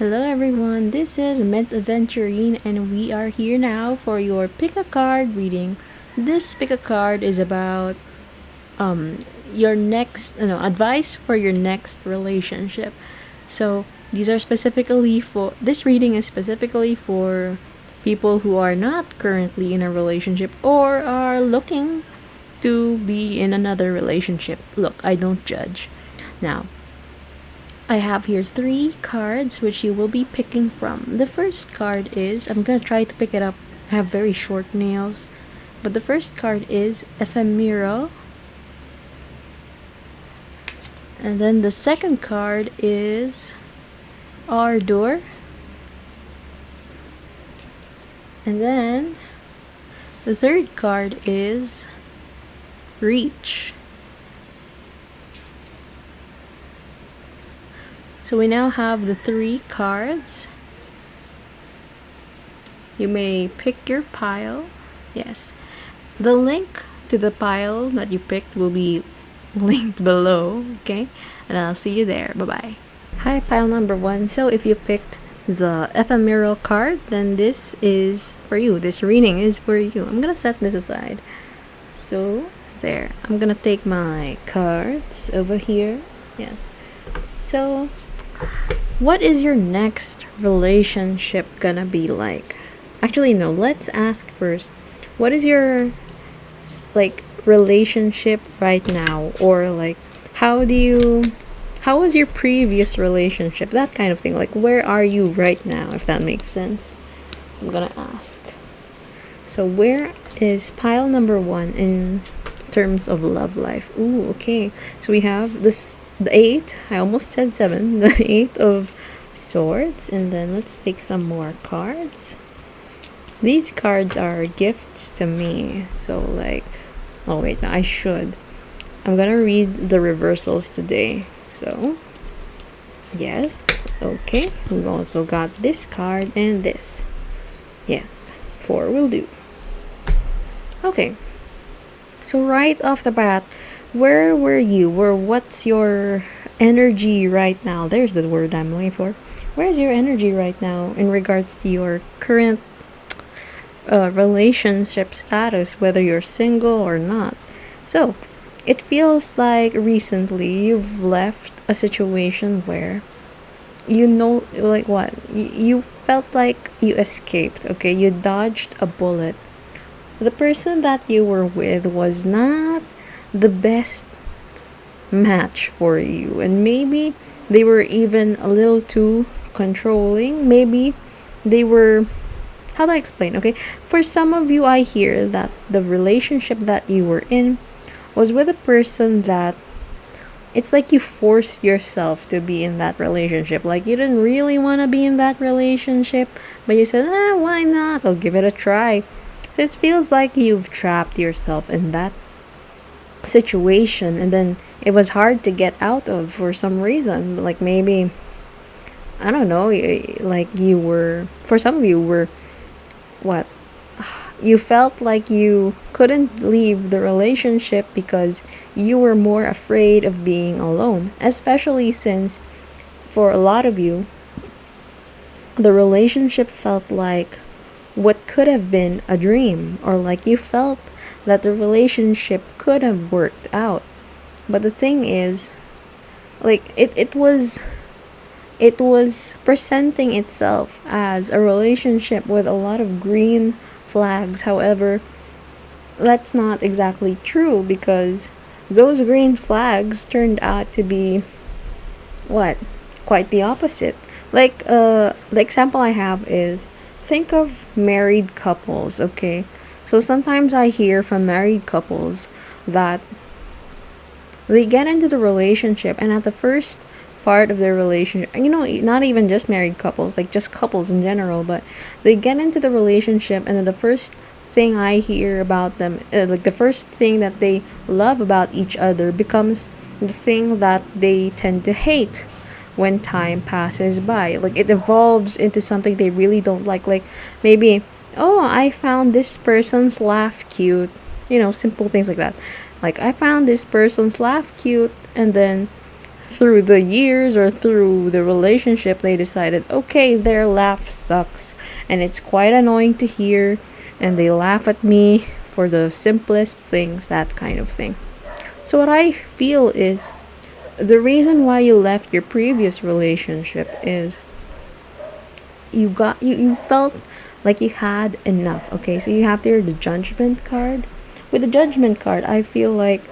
Hello everyone, this is Myth Aventurine and we are here now for your pick a card reading. This pick a card is about um your next advice for your next relationship. So these are specifically for this reading is specifically for people who are not currently in a relationship or are looking to be in another relationship. Look, I don't judge. Now, I have here three cards which you will be picking from. The first card is, I'm gonna try to pick it up. I have very short nails. But the first card is ephemeral. And then the second card is ardor. And then the third card is reach. So we now have the three cards. You may pick your pile. Yes. The link to the pile that you picked will be linked below, okay? And I'll see you there. Bye-bye. Hi, pile number one. So if you picked the ephemeral card, then this is for you. This reading is for you. I'm gonna set this aside. So, there. I'm gonna take my cards over here. Yes. So, what is your next relationship gonna be like? Actually, no, let's ask first. What is your relationship right now, or how was your previous relationship, that kind of thing, like where are you right now, if that makes sense. So I'm gonna ask, so where is pile number one in terms of love life? Ooh, okay, so we have this, the eight, I almost said seven, the eight of swords, and then let's take some more cards. These cards are gifts to me, so oh wait, no, I'm gonna read the reversals today. So, yes, okay. We've also got this card and this. Yes, 4 will do. Okay. So right off the bat, where were you? What's your energy right now? There's the word I'm looking for. Where's your energy right now in regards to your current relationship status, whether you're single or not? So, it feels like recently you've left a situation where you felt like you escaped, okay? You dodged a bullet. The person that you were with was not the best match for you, and maybe they were even a little too controlling. Maybe they were, how do I explain? Okay, for some of you, I hear that the relationship that you were in was with a person that it's like you forced yourself to be in that relationship. Like you didn't really want to be in that relationship, but you said, why not? I'll give it a try. It feels like you've trapped yourself in that situation, and then it was hard to get out of for some reason. Like maybe, I don't know, like you were, for some of you were, what? You felt like you couldn't leave the relationship because you were more afraid of being alone, especially since for a lot of you, the relationship felt like what could have been a dream, or like you felt that the relationship could have worked out. But the thing is, it was presenting itself as a relationship with a lot of green flags. However, that's not exactly true, because those green flags turned out to be what? Quite the opposite. The example I have is, think of married couples, okay? So sometimes I hear from married couples that they get into the relationship, and at the first part of their relationship, not even just married couples, like just couples in general, but they get into the relationship, and then the first thing I hear about them, the first thing that they love about each other becomes the thing that they tend to hate when time passes by. Like it evolves into something they really don't like. Like maybe, oh, I found this person's laugh cute. Simple things like that. Like I found this person's laugh cute, and then through the years or through the relationship, they decided, okay, their laugh sucks and it's quite annoying to hear, and they laugh at me for the simplest things, that kind of thing. So, what I feel is the reason why you left your previous relationship is you felt like you had enough. Okay, so you have there the judgment card. With the judgment card, I feel like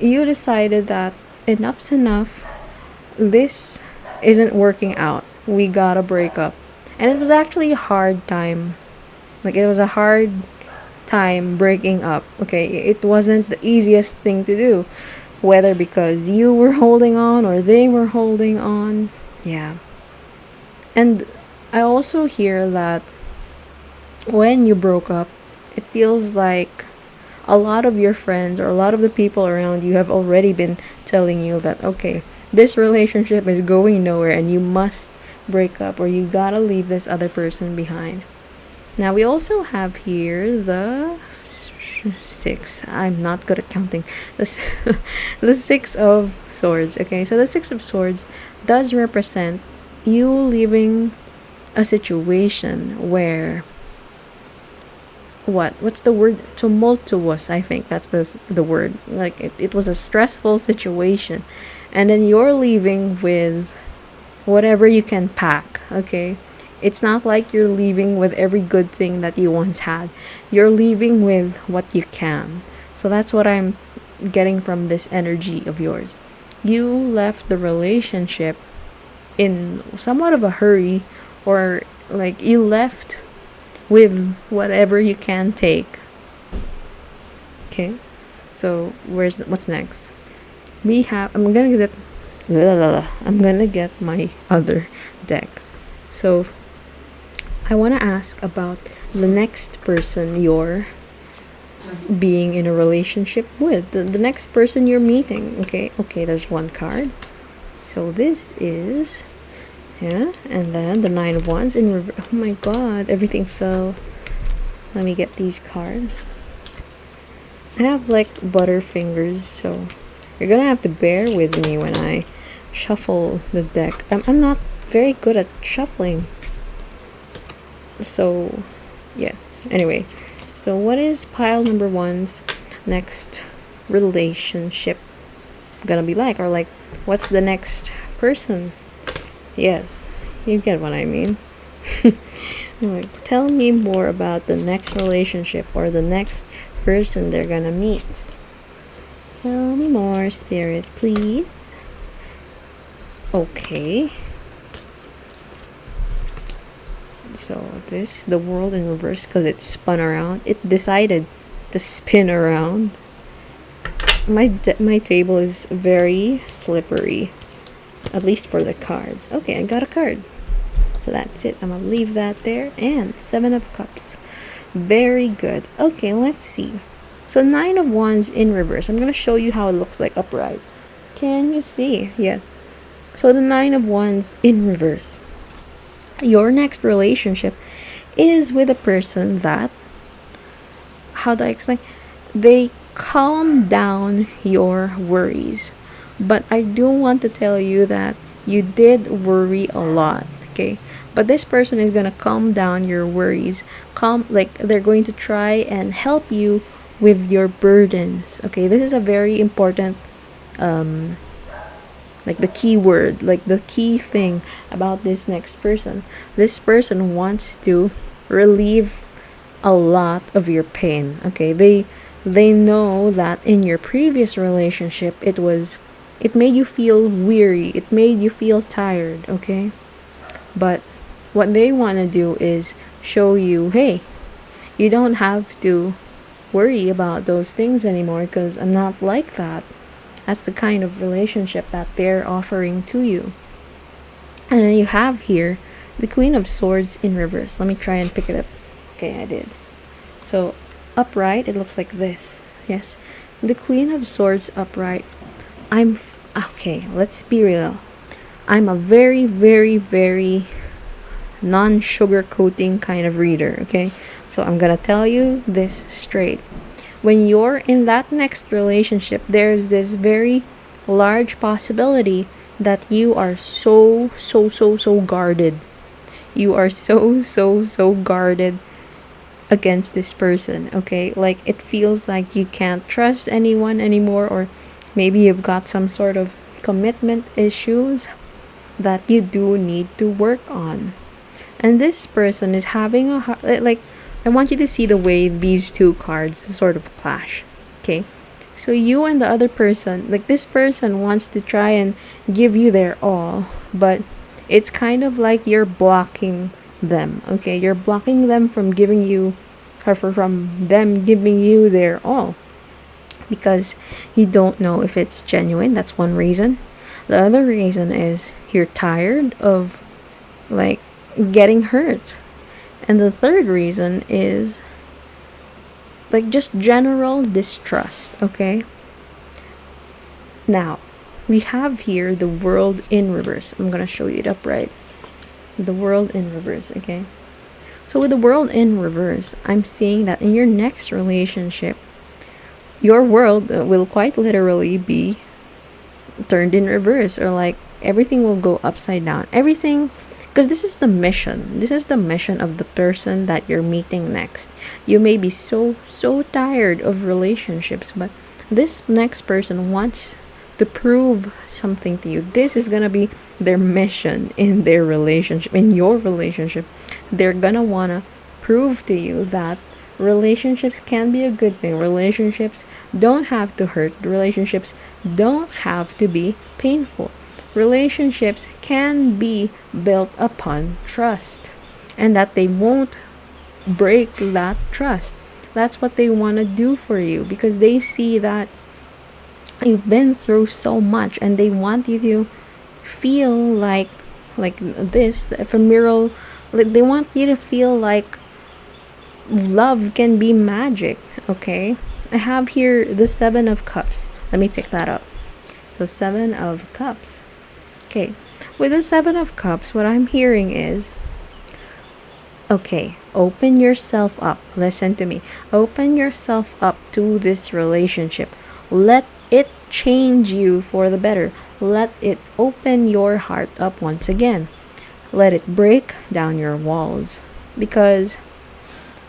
you decided that enough's enough. This isn't working out. We gotta break up. And it was actually a hard time. Like, it was a hard time breaking up. Okay, it wasn't the easiest thing to do. Whether because you were holding on or they were holding on. Yeah. And I also hear that when you broke up, it feels like a lot of your friends or a lot of the people around you have already been telling you that, okay, this relationship is going nowhere and you must break up or you gotta leave this other person behind. Now, we also have here the six. I'm not good at counting. The Six of Swords. Okay, so the Six of Swords does represent you leaving a situation where what's the word, tumultuous, I think that's the word, like it was a stressful situation, and then you're leaving with whatever you can pack. Okay, it's not like you're leaving with every good thing that you once had. You're leaving with what you can. So that's what I'm getting from this energy of yours. You left the relationship in somewhat of a hurry, or like you left with whatever you can take. Okay, so what's next? I'm gonna get my other deck. So I want to ask about the next person you're being in a relationship with, the next person you're meeting. Okay, there's one card. So this is, yeah, and then the Nine of Wands in reverse. Oh my god, everything fell. Let me get these cards. I have like butter fingers, so you're gonna have to bear with me when I shuffle the deck. I'm not very good at shuffling. So, yes. Anyway, so what is pile number one's next relationship gonna be like? Or like, what's the next person? Yes, you get what I mean. Like, tell me more about the next relationship or the next person they're gonna meet. Tell me more, Spirit, please. Okay. So this, the world in reverse, because it spun around. It decided to spin around. My table is very slippery, at least for the cards. Okay, I got a card. So that's it. I'm gonna leave that there. And Seven of Cups. Very good. Okay, let's see. So Nine of Wands in reverse. I'm gonna show you how it looks like upright. Can you see? Yes. So the Nine of Wands in reverse. Your next relationship is with a person that, how do I explain? They calm down your worries. But I do want to tell you that you did worry a lot, okay? But this person is going to calm down your worries. Like they're going to try and help you with your burdens, okay? This is a very important like the key word, like the key thing about this next person. This person wants to relieve a lot of your pain, okay? They know that in your previous relationship it made you feel weary, it made you feel tired, okay? But what they want to do is show you, hey, you don't have to worry about those things anymore because I'm not like that. That's the kind of relationship that they're offering to you. And then you have here the Queen of Swords in reverse. Let me try and pick it up. Okay, I did. So upright, it looks like this. Yes, the Queen of Swords upright. Okay, let's be real. I'm a very, very, very non-sugarcoating kind of reader, okay? So I'm gonna tell you this straight. When you're in that next relationship, there's this very large possibility that you are so guarded. You are so guarded against this person, okay? Like it feels like you can't trust anyone anymore, or maybe you've got some sort of commitment issues that you do need to work on. And this person is having a like, I want you to see the way these two cards sort of clash. Okay? So you and the other person, like this person wants to try and give you their all, but it's kind of like you're blocking them. Okay? You're blocking them from giving you, or from them giving you their all, because you don't know if it's genuine. That's one reason. The other reason is you're tired of like getting hurt. And the third reason is like just general distrust, okay? Now, we have here the world in reverse. I'm going to show you it upright. The world in reverse, okay? So with the world in reverse, I'm seeing that in your next relationship, your world will quite literally be turned in reverse, or like everything will go upside down. Everything, because this is the mission. This is the mission of the person that you're meeting next. You may be so tired of relationships, but this next person wants to prove something to you. This is gonna be their mission in their relationship, in your relationship. They're gonna wanna prove to you that relationships can be a good thing. Relationships don't have to hurt. Relationships don't have to be painful. Relationships can be built upon trust, and that they won't break that trust. That's what they want to do for you, because they see that you've been through so much, and they want you to feel like this ephemeral, like they want you to feel like love can be magic. Okay, I have here the 7 of Cups. Let me pick that up. So 7 of Cups. Okay, with the 7 of Cups, what I'm hearing is, okay, open yourself up. Listen to me. Open yourself up to this relationship. Let it change you for the better. Let it open your heart up once again. Let it break down your walls, because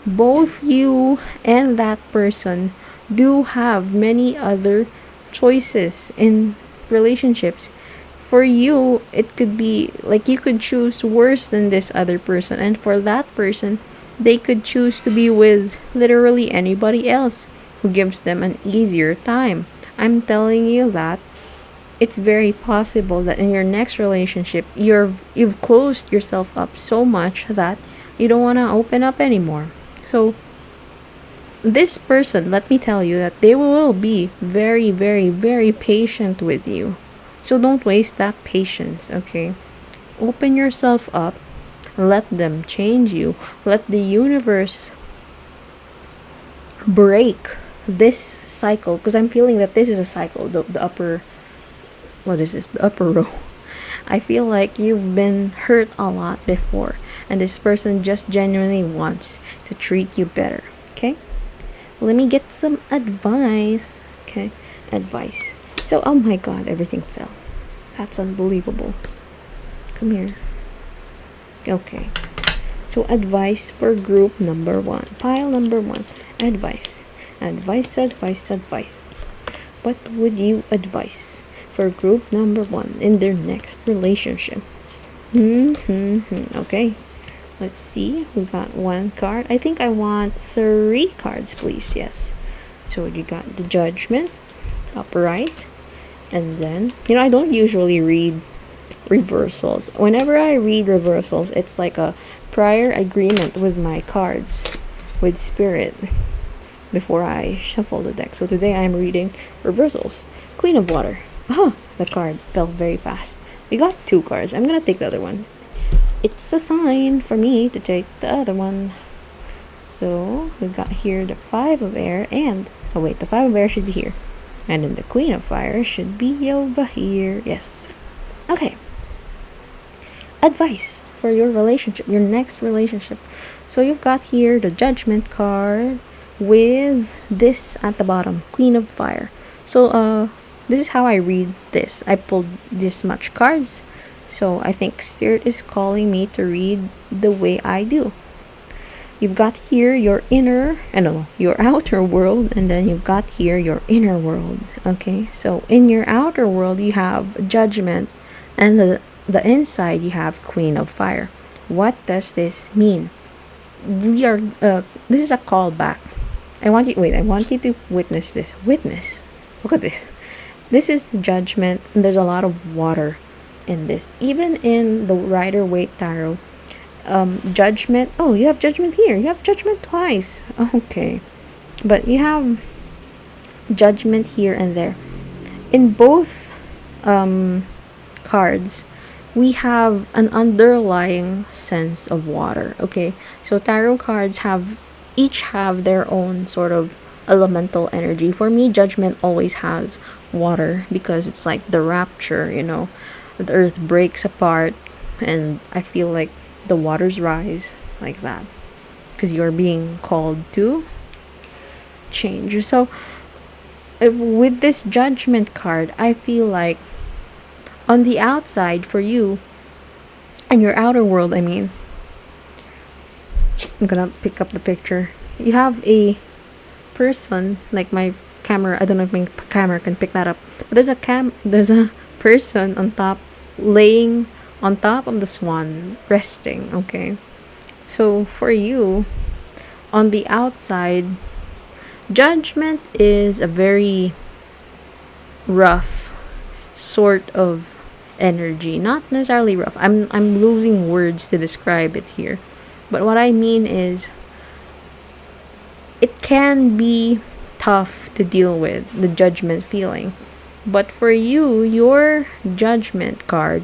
both you and that person do have many other choices in relationships. For you, it could be like you could choose worse than this other person, and for that person, they could choose to be with literally anybody else who gives them an easier time. I'm telling you that it's very possible that in your next relationship, you've closed yourself up so much that you don't want to open up anymore. So this person, let me tell you that they will be very patient with you. So don't waste that patience, okay? Open yourself up. Let them change you. Let the universe break this cycle, because I'm feeling that this is a cycle. The upper, what is this? The upper row. I feel like you've been hurt a lot before, and this person just genuinely wants to treat you better, okay? Let me get some advice, okay? Advice. So, oh my god, everything fell. That's unbelievable. Come here. Okay. So, advice for group number 1. Pile number 1. Advice. Advice. What would you advise for group number 1 in their next relationship? Okay. Let's see. We got 1 card. I think I want 3 cards, please. Yes. So you got the Judgment, upright, and then, I don't usually read reversals. Whenever I read reversals, it's like a prior agreement with my cards, with Spirit, before I shuffle the deck. So today I'm reading reversals. Queen of Water. Oh, the card fell very fast. We got 2 cards. I'm gonna take the other one. It's a sign for me to take the other one. So we got here the 5 of Air, and oh wait, the 5 of Air should be here, and then the Queen of Fire should be over here. Yes. Okay. Advice for your relationship, your next relationship. So you've got here the Judgment card with this at the bottom, Queen of Fire. So this is how I read this. I pulled this much cards, so I think Spirit is calling me to read the way I do. You've got here your inner, no, your outer world, and then you've got here your inner world. Okay, so in your outer world, you have Judgment, and the inside, you have Queen of Fire. What does this mean? We are, this is a callback. I want you to witness this. Witness. Look at this. This is Judgment, and there's a lot of water in this. Even in the Rider-Waite Tarot, Judgment. Oh, you have Judgment here. You have Judgment twice. Okay. But you have Judgment here and there. In both cards, we have an underlying sense of water. Okay. So tarot cards each have their own sort of elemental energy. For me, Judgment always has water because it's like the rapture, the earth breaks apart, and I feel like the waters rise like that because you're being called to change. So with this Judgment card, I feel like on the outside for you and your outer world, I'm gonna pick up the picture. You have a person, like my camera, I don't know if my camera can pick that up, but there's a person on top, laying on top of the swan, resting. Okay, so for you on the outside, Judgment is a very rough sort of energy. Not necessarily rough, I'm losing words to describe it here, but what I mean is it can be tough to deal with, the Judgment feeling. But for you, your Judgment card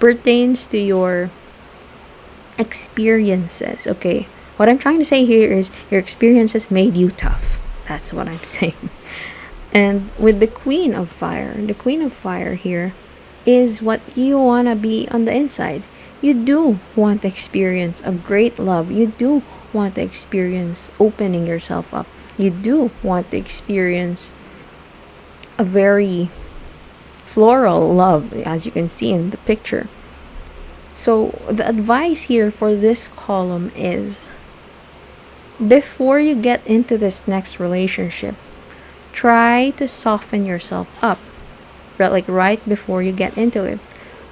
pertains to your experiences. Okay, what I'm trying to say here is your experiences made you tough. That's what I'm saying. And with the Queen of Fire here is what you want to be on the inside. You do want to experience a great love. You do want to experience opening yourself up. You do want to experience a very floral love, as you can see in the picture. So the advice here for this column is, before you get into this next relationship, try to soften yourself up, like right before you get into it,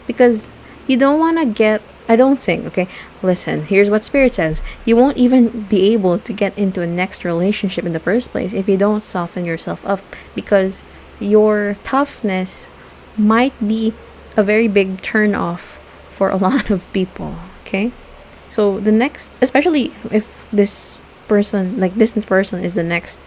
because you don't want to get, I don't think, okay, listen, here's what Spirit says: you won't even be able to get into a next relationship in the first place if you don't soften yourself up, because your toughness might be a very big turn off for a lot of people. Okay, so the next, especially if this person is the next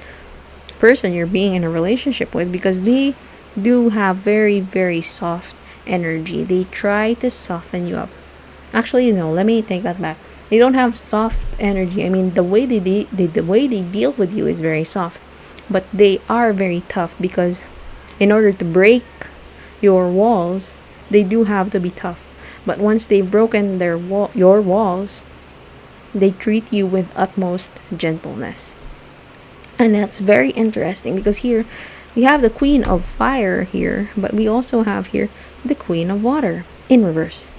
person you're being in a relationship with, because they do have very, very soft energy. They try to soften you up. Actually, no, let me take that back. They don't have soft energy. I mean, the way they deal with you is very soft, but they are very tough, because in order to break your walls, they do have to be tough. But once they've broken your walls, they treat you with utmost gentleness. And that's very interesting, because here we have the Queen of Fire here, but we also have here the Queen of Water in reverse.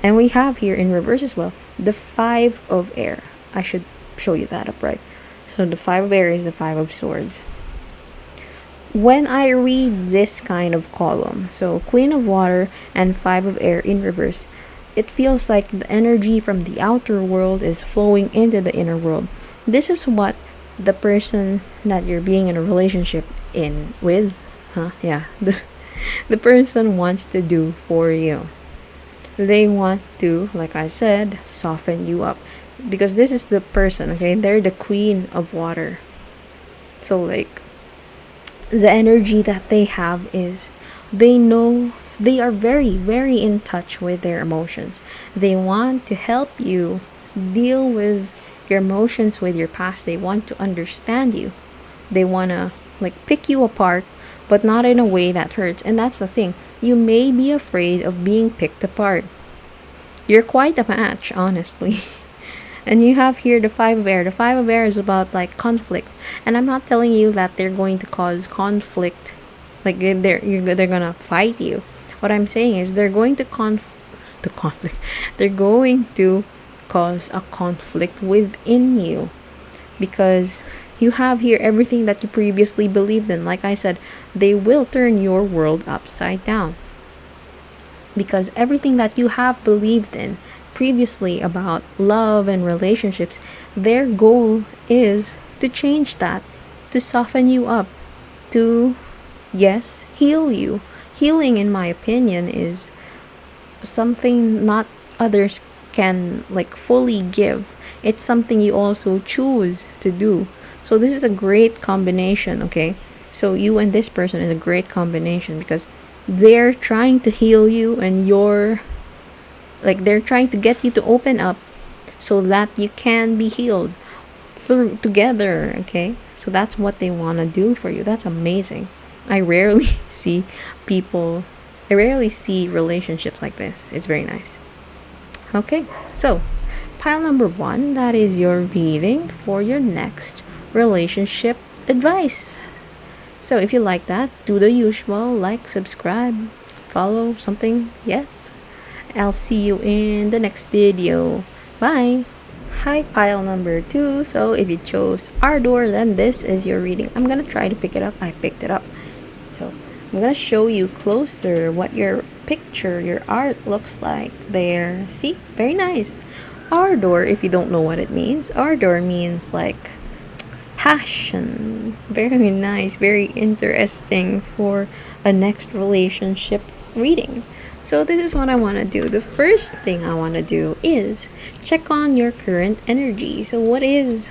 And we have here in reverse as well the Five of Air. I should show you that upright. So the Five of Air is the Five of Swords. When I read this kind of column, so Queen of Water and Five of Air in reverse, it feels like the energy from the outer world is flowing into the inner world. This is what the person that you're being in a relationship with, the person wants to do for you. They want to, like I said, soften you up, because this is the person, okay, they're the Queen of Water. So like, the energy that they have is, they know, they are very, very in touch with their emotions. They want to help you deal with your emotions, with your past. They want to understand you. They want to like pick you apart, but not in a way that hurts. And that's the thing, you may be afraid of being picked apart. You're quite a match, honestly. And you have here the Five of Air. The Five of Air is about like conflict. And I'm not telling you that they're going to cause conflict Like they're gonna fight you. What I'm saying is they're going to to conflict. They're going to cause a conflict within you because you have here everything that you previously believed in. Like I said, they will turn your world upside down because everything that you have believed in previously about love and relationships, their goal is to change that, to soften you up, to, yes, heal you. Healing, in my opinion, is something not others can like fully give. It's something you also choose to do. So this is a great combination, okay? So you and this person is a great combination because they're trying to heal you and you're like they're trying to get you to open up so that you can be healed through together, okay? So that's what they want to do for you. That's amazing. I rarely see people I rarely see relationships like this. It's very nice. Okay, so pile number 1, that is your reading for your next relationship advice. So if you like that, do the usual, like, subscribe, follow, something. Yes. I'll see you in the next video. Bye. Hi, pile number 2. So if you chose Ardor, then this is your reading. I'm gonna try to pick it up. I picked it up. So I'm gonna show you closer what your picture, your art looks like there. See? Very nice. Ardor, if you don't know what it means, Ardor means like passion. Very nice, very interesting for a next relationship reading. So this is what I want to do. The first thing I want to do is check on your current energy. So what is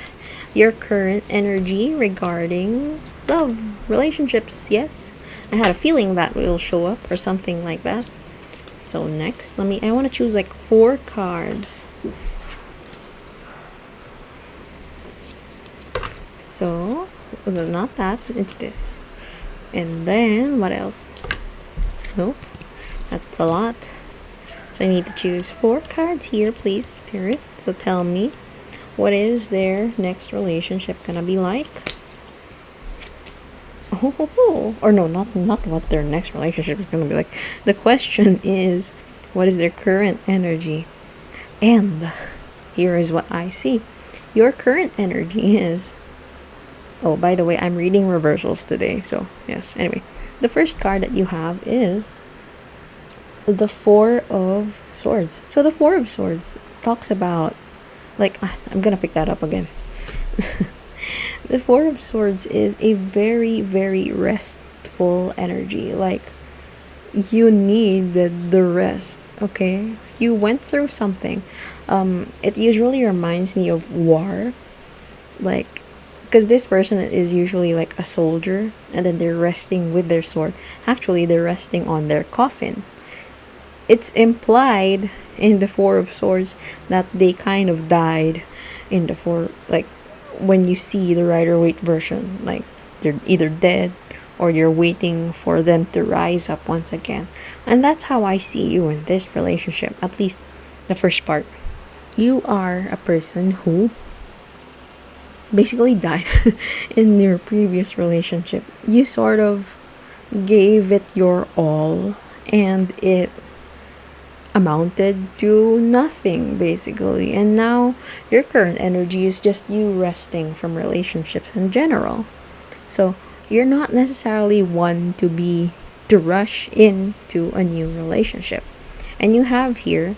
your current energy regarding love, relationships? Yes, I had a feeling that will show up or something like that. So next, I want to choose like 4 cards. So, well, not that, it's this. And then, what else? Nope, that's a lot. So I need to choose 4 cards here, please, Spirit. So tell me, what is their next relationship gonna be like? Or no, not what their next relationship is gonna be like. The question is, what is their current energy? And here is what I see. Your current energy is... Oh, by the way, I'm reading reversals today, so yes. Anyway, the first card that you have is the 4 of Swords. So the 4 of Swords talks about, like, I'm gonna pick that up again. The 4 of Swords is a very, very restful energy. Like, you need the rest, okay? You went through something. It usually reminds me of war. Like, because this person is usually like a soldier and then they're resting with their sword. Actually, they're resting on their coffin. It's implied in the 4 of Swords that they kind of died in the 4, like, when you see the Rider-Waite version, like they're either dead or you're waiting for them to rise up once again. And that's how I see you in this relationship, at least the first part. You are a person who basically died in your previous relationship. You sort of gave it your all and it amounted to nothing, basically. And now your current energy is just you resting from relationships in general. So you're not necessarily one to rush into a new relationship. And you have here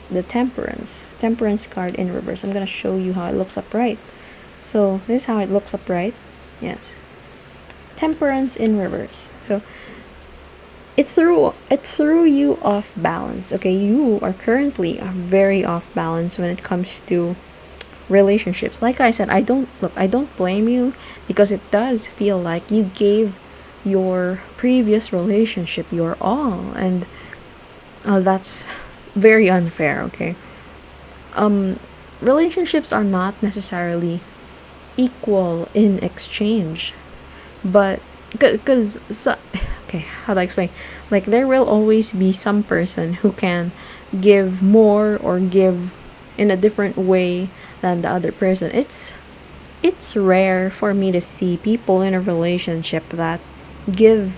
the Temperance card in reverse. I'm gonna show you how it looks upright. So this is how it looks upright. Yes, Temperance in reverse. So it threw you off balance. Okay, you are currently very off balance when it comes to relationships. Like I said, I don't blame you, because it does feel like you gave your previous relationship your all, and that's very unfair. Okay, relationships are not necessarily equal in exchange, but because okay, how do I explain? Like, there will always be some person who can give more or give in a different way than the other person. It's rare for me to see people in a relationship that give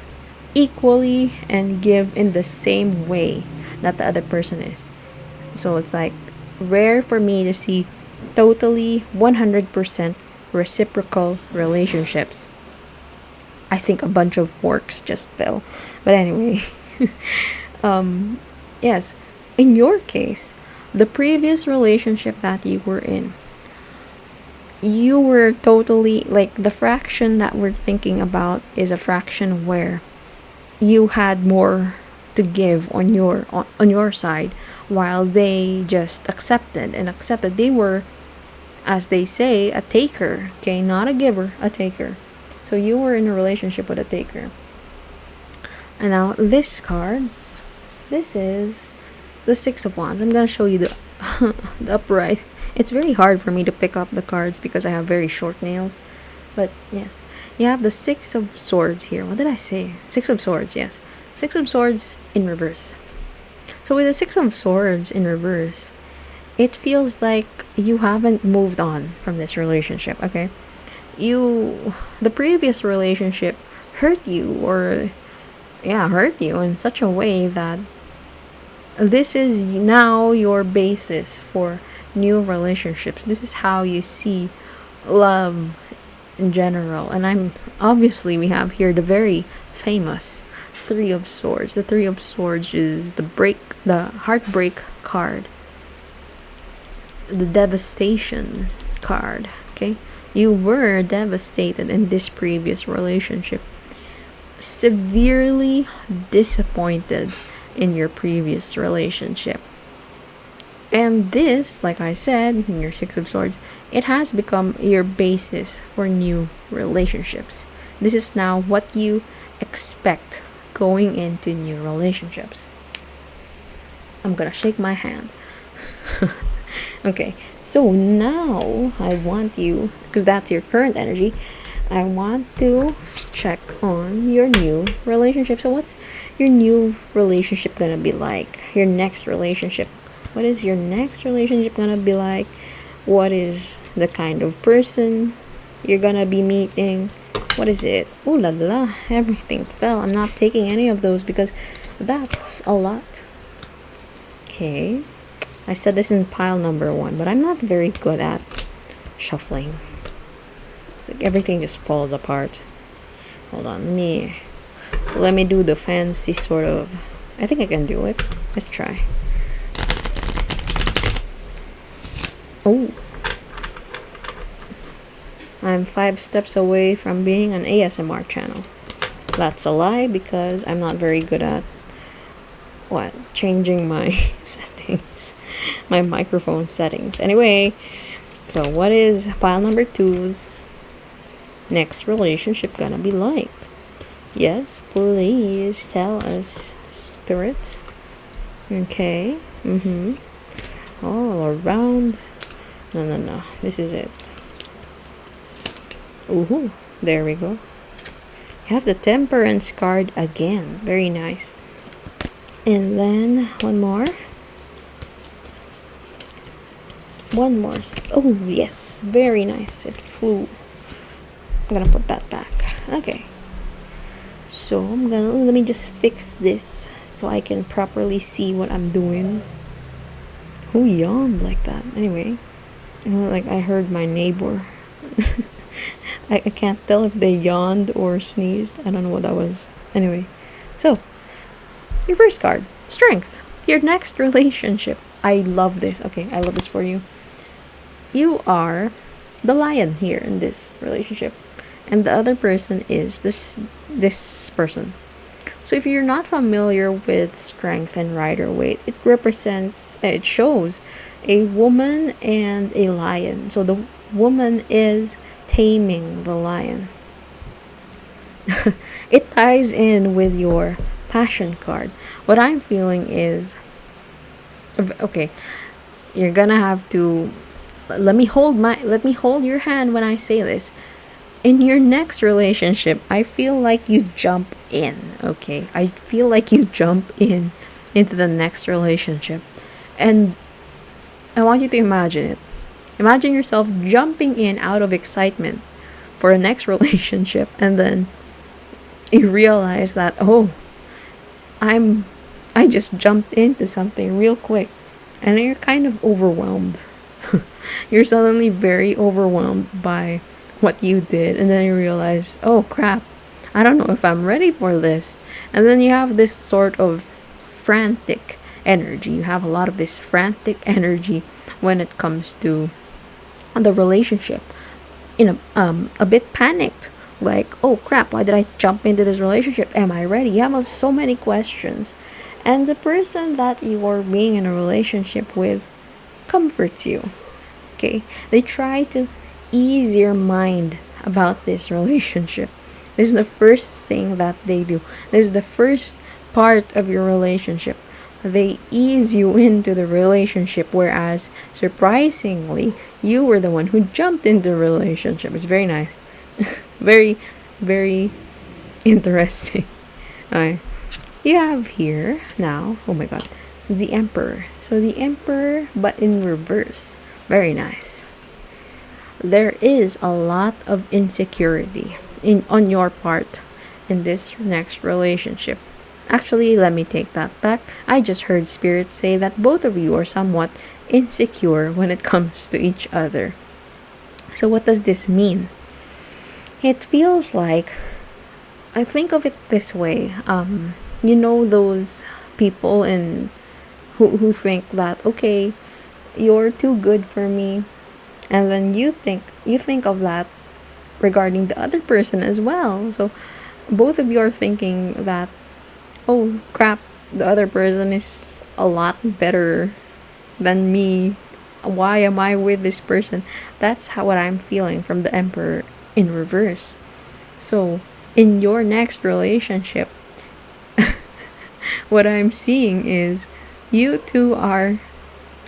equally and give in the same way that the other person is. So it's like rare for me to see totally 100% reciprocal relationships. I think a bunch of forks just fell. But anyway, yes, in your case, the previous relationship that you were in, you were totally like the fraction that we're thinking about is a fraction where you had more to give on your side, while they just accepted. They were, as they say, a taker. Okay, not a giver, a taker. So you were in a relationship with a taker. And now this card, this is the Six of Wands. I'm gonna show you the the upright. It's very hard for me to pick up the cards because I have very short nails. But yes, you have the Six of Swords here. What did I say? Six of Swords, yes. Six of Swords in reverse. So with the Six of Swords in reverse, it feels like you haven't moved on from this relationship, okay? The previous relationship hurt you, or yeah, hurt you in such a way that this is now your basis for new relationships. This is how you see love in general. And we have here the very famous Three of Swords. The Three of Swords is the heartbreak card, the devastation card. Okay, you were devastated in this previous relationship, severely disappointed in your previous relationship. And this, like I said, in your Six of Swords, it has become your basis for new relationships. This is now what you expect going into new relationships. I'm gonna shake my hand. Okay, so now I want you, because that's your current energy, I want to check on your new relationship. So what's your new relationship gonna be like? Your next relationship. What is your next relationship gonna be like? What is the kind of person you're gonna be meeting? What is it? Oh la la, everything fell. I'm not taking any of those because that's a lot. Okay, I said this in pile number 1, but I'm not very good at shuffling. It's like everything just falls apart. Hold on, let me do the fancy sort of. I think I can do it. Let's try. Oh, I'm 5 steps away from being an ASMR channel. That's a lie because I'm not very good at changing my settings, my microphone settings. Anyway, so what is pile number 2's next relationship gonna be like? Yes, please tell us, Spirit. Okay. All around. No. This is it. Ooh, there we go. You have the Temperance card again. Very nice. And then one more. Oh, yes. Very nice. It flew. I'm gonna put that back. Okay. So let me just fix this so I can properly see what I'm doing. Who yawned like that? Anyway, like I heard my neighbor. I can't tell if they yawned or sneezed. I don't know what that was. Anyway, so your first card, Strength. Your next relationship. I love this. Okay, I love this for you. You are the lion here in this relationship, and the other person is this person. So if you're not familiar with Strength and Rider-Waite, it shows a woman and a lion. So the woman is taming the lion. It ties in with your Passion card. What I'm feeling is, okay, you're gonna have to let me hold your hand when I say this. In your next relationship, I feel like you jump in, okay? I feel like you jump into the next relationship. And I want you to imagine it. Imagine yourself jumping in out of excitement for a next relationship, and then you realize that, oh, I'm I just jumped into something real quick, and you're kind of overwhelmed. You're suddenly very overwhelmed by what you did, and then you realize, oh crap, I don't know if I'm ready for this. And then you have this sort of frantic energy. You have a lot of this frantic energy when it comes to the relationship. A bit panicked, like, oh crap, why did I jump into this relationship? Am I ready? You have so many questions, and the person that you are being in a relationship with comforts you. Okay, they try to ease your mind about this relationship. This is the first thing that they do. This is the first part of your relationship. They ease you into the relationship, whereas surprisingly, you were the one who jumped into the relationship. It's very nice. Very, very interesting. Alright. You have here now, oh my god, the Emperor. So the Emperor, but in reverse. Very nice. There is a lot of insecurity on your part in this next relationship. Actually, let me take that back. I just heard Spirit say that both of you are somewhat insecure when it comes to each other. So what does this mean? It feels like, I think of it this way. You know those people who think that, okay, you're too good for me, and then you think of that regarding the other person as well. So both of you are thinking that, oh crap, the other person is a lot better than me. Why am I with this person? That's what I'm feeling from the Emperor in reverse. So in your next relationship, what I'm seeing is you two are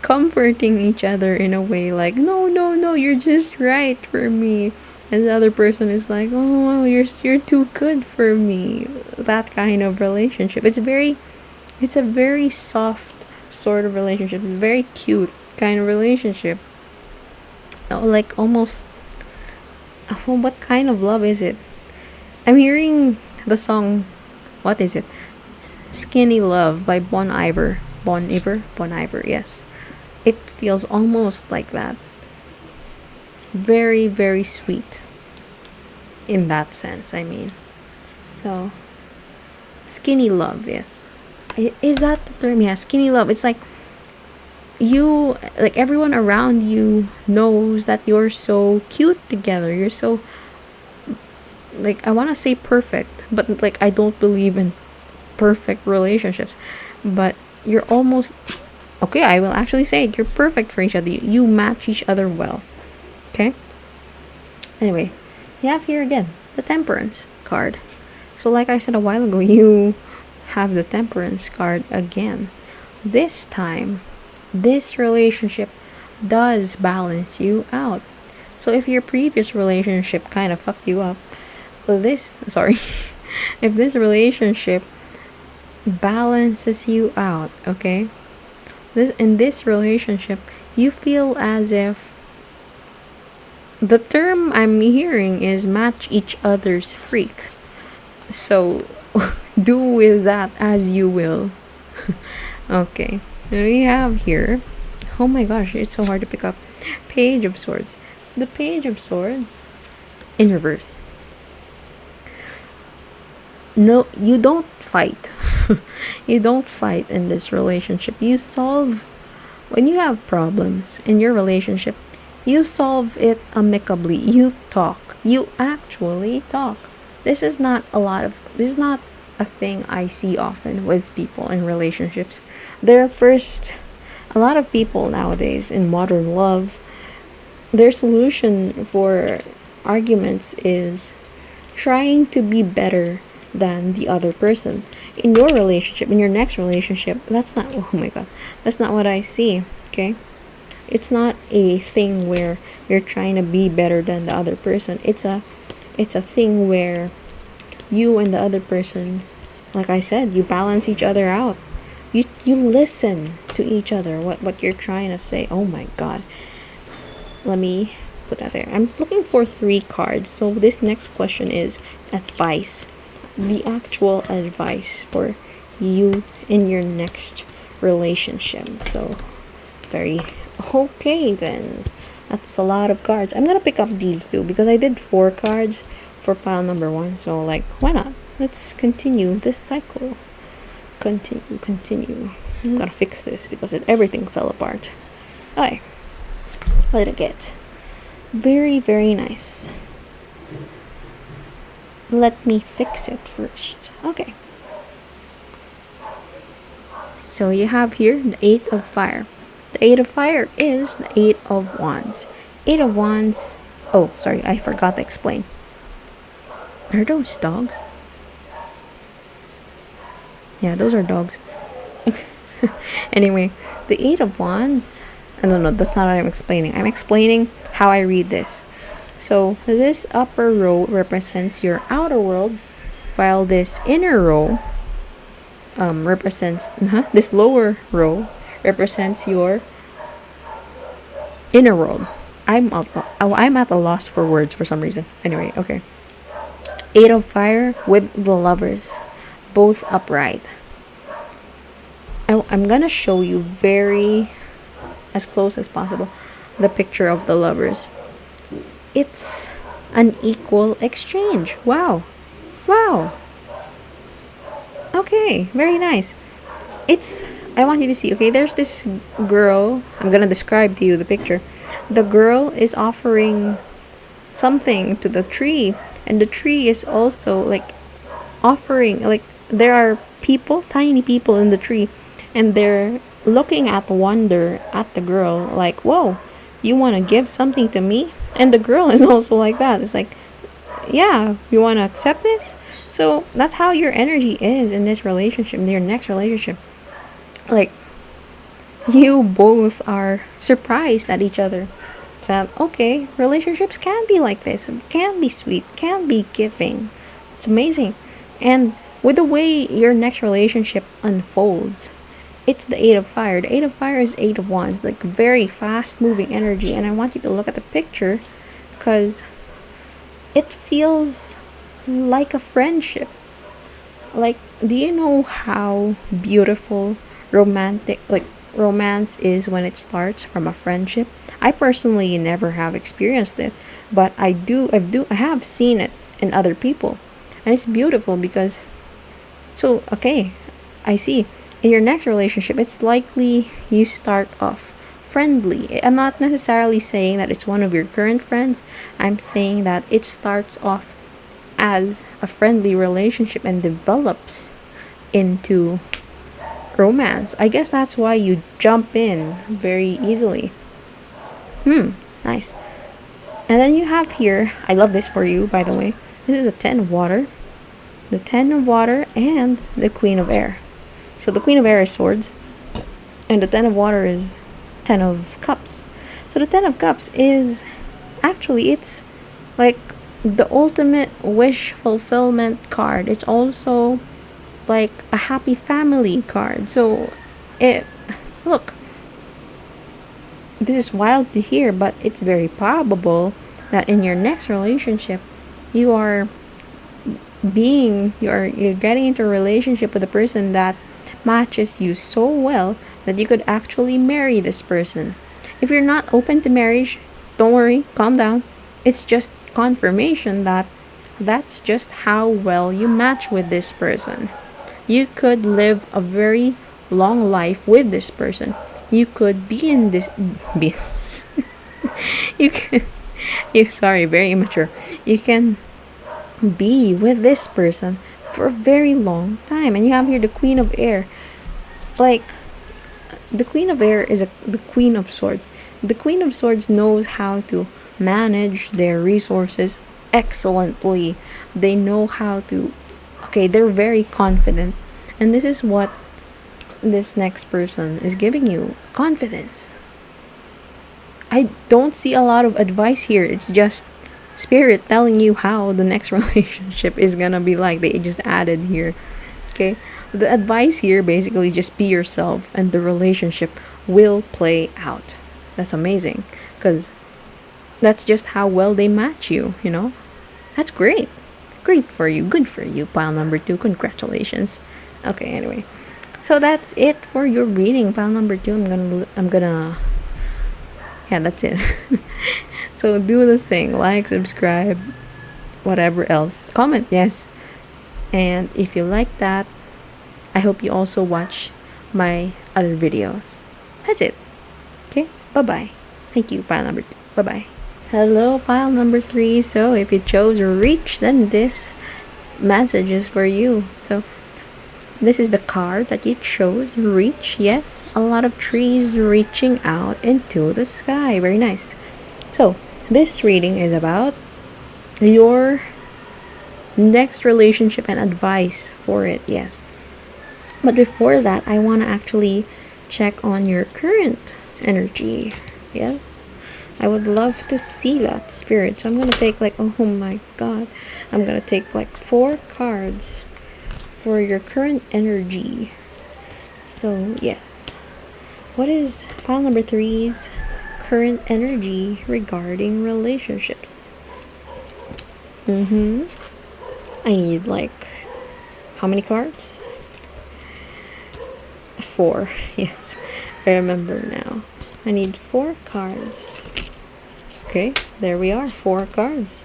comforting each other in a way like, no, no, no, you're just right for me. And the other person is like, oh, well, you're too good for me. That kind of relationship. It's a very soft sort of relationship. It's a very cute kind of relationship. Oh, like almost, what kind of love is it? I'm hearing the song, what is it? Skinny Love by Bon Iver. Bon Iver, yes. It feels almost like that. Very, very sweet. In that sense, I mean. So, skinny love, yes. Is that the term? Yeah, skinny love. It's like everyone around you knows that you're so cute together. You're so, I want to say perfect, but I don't believe in perfect relationships. But you're almost, okay, I will actually say it. You're perfect for each other. You match each other well. Okay? Anyway, you have here again the Temperance card. So like I said a while ago, you have the Temperance card again. This time, this relationship does balance you out. So if your previous relationship kind of fucked you up, if this relationship balances you out, okay? In this relationship, you feel as if, the term I'm hearing is match each other's freak. So do with that as you will. Okay. And we have here, oh my gosh, it's so hard to pick up. Page of Swords. The Page of Swords in reverse. No, you don't fight. You don't fight in this relationship. You solve, when you have problems in your relationship, you solve it amicably. You talk. You actually talk. This is not a thing I see often with people in relationships. A lot of people nowadays in modern love, their solution for arguments is trying to be better than the other person. In your relationship, in your next relationship, that's not, oh my god, that's not what I see, okay? It's not a thing where you're trying to be better than the other person. It's a thing where you and the other person, like I said, you balance each other out. You listen to each other, what you're trying to say. Oh my god. Let me put that there. I'm looking for 3 cards. So this next question is advice. the actual advice for you in your next relationship. So, very okay then. That's a lot of cards. I'm gonna pick up these two because I did 4 cards for pile number 1. So, like, why not? Let's continue this cycle. Continue. I'm gonna fix this because everything fell apart. Okay. What did I get? Very, very nice. Let me fix it first. Okay. So you have here the 8 of Fire. The 8 of Fire is the 8 of Wands. 8 of Wands. Oh, sorry, I forgot to explain. Are those dogs? Yeah, those are dogs. Anyway, the 8 of Wands. No, that's not what I'm explaining. I'm explaining how I read this. So this upper row represents your outer world, while this inner row represents this lower row represents your inner world. I'm at a loss for words for some reason. Anyway, okay. 8 of Fire with the Lovers, both upright. I'm gonna show you very as close as possible the picture of the lovers. It's an equal exchange. Wow. Okay, very nice. I want you to see, okay, there's this girl. I'm gonna describe to you the picture. The girl is offering something to the tree, and the tree is also like offering, like, there are people, tiny people in the tree, and they're looking at wonder at the girl, like, whoa, you want to give something to me? And the girl is also like that. It's like, yeah, you want to accept this? So that's how your energy is in this relationship, in your next relationship. Like, you both are surprised at each other that, okay, relationships can be like this, can be sweet, can be giving. It's amazing. And with the way your next relationship unfolds, it's the 8 of Fire. The 8 of Fire is 8 of Wands, like very fast moving energy. And I want you to look at the picture because it feels like a friendship. Like, do you know how beautiful romance is when it starts from a friendship? I personally never have experienced it, but I have seen it in other people. And it's beautiful because, so, okay, I see. In your next relationship, it's likely you start off friendly. I'm not necessarily saying that it's one of your current friends. I'm saying that it starts off as a friendly relationship and develops into romance. I guess that's why you jump in very easily. Nice. And then you have here, I love this for you, by the way. This is the 10 of Water. The 10 of Water and the Queen of Air. So the Queen of Air is swords, and the 10 of Water is 10 of Cups. So the 10 of Cups is actually, it's like the ultimate wish fulfillment card. It's also like a happy family card. So look, this is wild to hear, but it's very probable that in your next relationship you're getting into a relationship with a person that matches you so well that you could actually marry this person. If you're not open to marriage, don't worry, calm down. It's just confirmation that that's just how well you match with this person. You could live a very long life with this person. You could be in this you can sorry, very immature. You can be with this person for a very long time. And you have here the Queen of Air. Like, the Queen of Air is the Queen of Swords. The Queen of Swords knows how to manage their resources excellently. They know how to, okay, they're very confident. And this is what this next person is giving you, confidence. I don't see a lot of advice here. It's just spirit telling you how the next relationship is gonna be like. They just added here. Okay, the advice here basically just be yourself and the relationship will play out. That's amazing because that's just how well they match you, you know. That's great. Great for you. Good for you. Pile number 2. Congratulations. Okay, anyway. So that's it for your reading. Pile number 2. I'm gonna yeah, that's it. So do the thing. Like, subscribe, whatever else. Comment, yes. And if you like that, I hope you also watch my other videos. That's it. Okay? Bye-bye. Thank you, pile number 2. Bye-bye. Hello, pile number 3. So if you chose reach, then this message is for you. So this is the card that you chose, reach. Yes, a lot of trees reaching out into the sky. Very nice. So this reading is about your next relationship and advice for it. Yes. But before that, I want to actually check on your current energy. Yes. I would love to see that, spirit. So I'm going to take like, oh my god. I'm going to take like 4 cards for your current energy. So, yes. What is pile number 3's current energy regarding relationships? I need like, how many cards? 4. Yes, I remember now. I need 4 cards. Okay, there we are. 4 cards.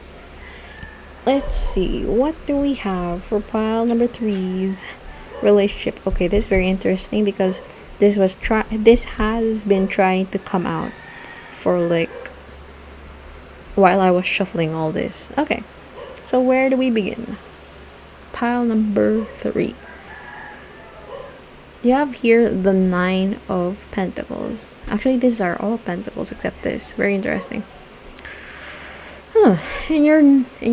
Let's see. What do we have for pile number 3's relationship? Okay, this is very interesting because this has been trying to come out for like while I was shuffling all this. Okay, so where do we begin? Pile number 3. You have here the 9 of Pentacles. Actually, these are all Pentacles except this. Very interesting. In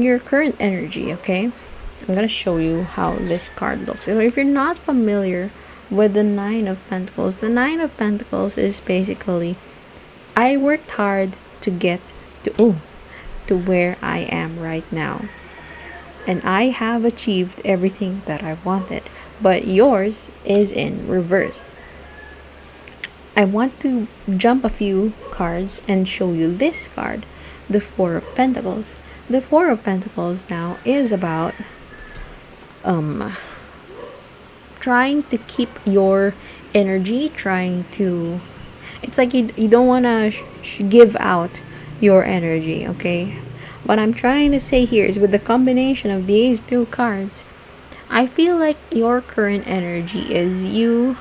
your current energy, okay? I'm gonna show you how this card looks. So if you're not familiar with the 9 of Pentacles, the 9 of Pentacles is basically, I worked hard to get to where I am right now. And I have achieved everything that I wanted. But yours is in reverse. I want to jump a few cards and show you this card, the 4 of Pentacles. The 4 of Pentacles now is about trying to keep your energy, it's like you don't want to give out your energy, okay? What I'm trying to say here is with the combination of these 2 cards, I feel like your current energy is you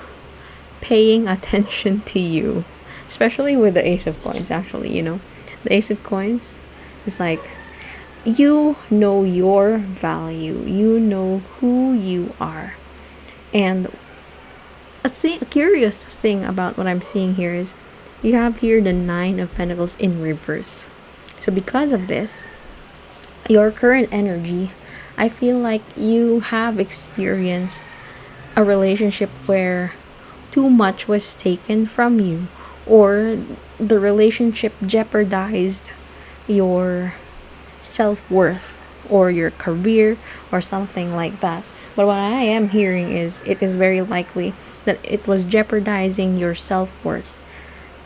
paying attention to you. Especially with the Ace of Coins, actually, The Ace of Coins is like, you know your value. You know who you are. And a curious thing about what I'm seeing here is, you have here the 9 of Pentacles in reverse. So because of this, your current energy, I feel like you have experienced a relationship where too much was taken from you, or the relationship jeopardized your self-worth or your career or something like that. But what I am hearing is, it is very likely that it was jeopardizing your self-worth,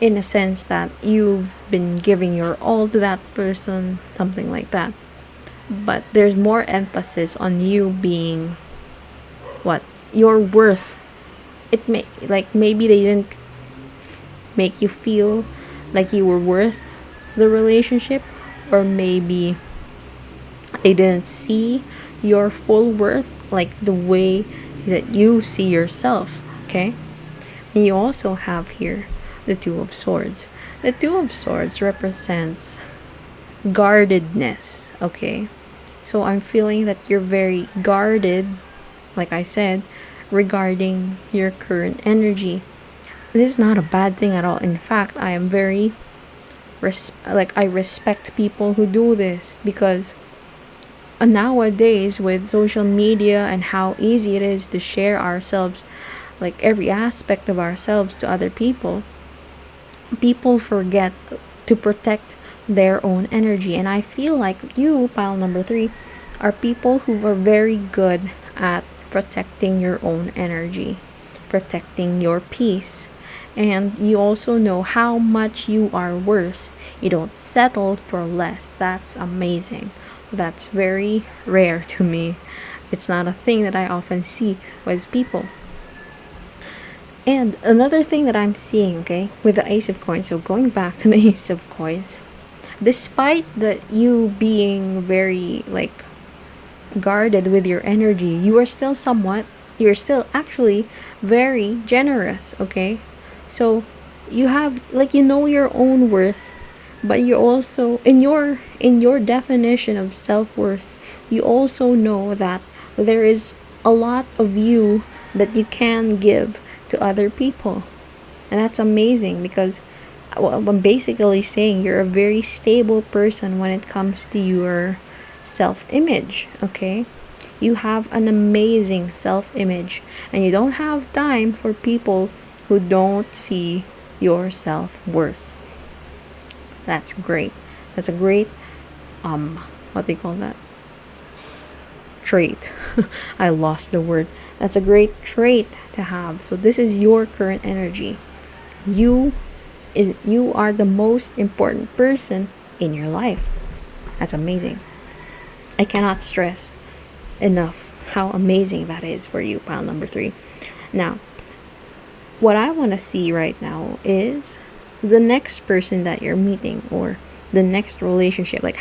in a sense that you've been giving your all to that person, something like that. But there's more emphasis on you being your worth. It may, like, maybe they didn't make you feel like you were worth the relationship, or maybe they didn't see your full worth like the way that you see yourself, okay? And you also have here the 2 of Swords. The 2 of Swords represents guardedness, okay? So I'm feeling that you're very guarded, like I said, regarding your current energy. This is not a bad thing at all. In fact, I am very I respect people who do this, because nowadays with social media and how easy it is to share ourselves, like every aspect of ourselves, to other people forget to protect their own energy. And I feel like you, pile number 3, are people who are very good at protecting your own energy, protecting your peace. And you also know how much you are worth. You don't settle for less. That's amazing. That's very rare to me. It's not a thing that I often see with people. And another thing that I'm seeing, okay, with the Ace of Coins, so going back to the Ace of Coins, despite that you being very like guarded with your energy, you're still actually very generous, okay? So you have like you know your own worth, but you also in your definition of self-worth, you also know that there is a lot of you that you can give to other people. And that's amazing because I'm basically saying you're a very stable person when it comes to your self image, okay? You have an amazing self image, and you don't have time for people who don't see your self worth. That's great. That's a great, what they call that? Trait. I lost the word. That's a great trait to have. So this is your current energy. You you are the most important person in your life. That's amazing. I cannot stress enough how amazing that is for you, pile number 3. Now, what I want to see right now is the next person that you're meeting, or the next relationship. Like